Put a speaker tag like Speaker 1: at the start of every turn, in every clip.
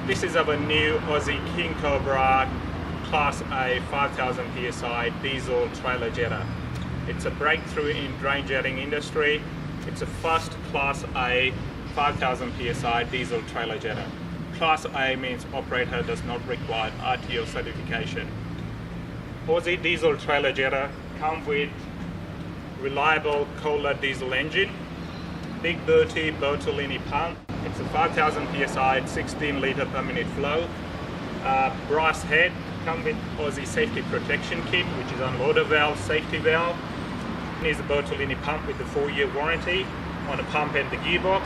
Speaker 1: This is our new Aussie King Cobra Class A 5000 PSI diesel trailer jetter. It's a breakthrough in drain jetting industry. It's a first Class A 5000 PSI diesel trailer jetter. Class A means operator does not require RTO certification. Aussie diesel trailer jetter come with reliable Kohler diesel engine, big Bertie Bertolini pump. It's a 5000 PSI, 16 litre per minute flow. Brass head, come with Aussie safety protection kit, which is unloader valve, safety valve. Here's a Bertolini pump with the 4-year warranty on the pump and the gearbox.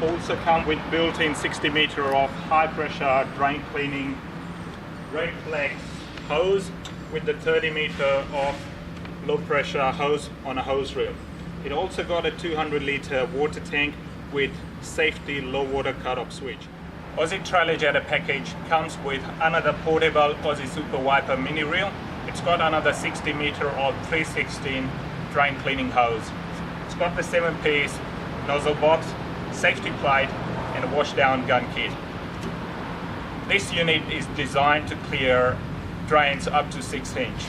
Speaker 1: Also come with built-in 60 metre of high pressure drain cleaning reflex hose with the 30 metre of low pressure hose on a hose reel. It also got a 200 litre water tank with safety low water cut-off switch. Aussie trailer jetter package comes with another portable Aussie Super Wiper mini reel. It's got another 60 metre of 316 drain cleaning hose. It's got the 7-piece nozzle box, safety plate and a wash down gun kit. This unit is designed to clear drains up to 6 inch.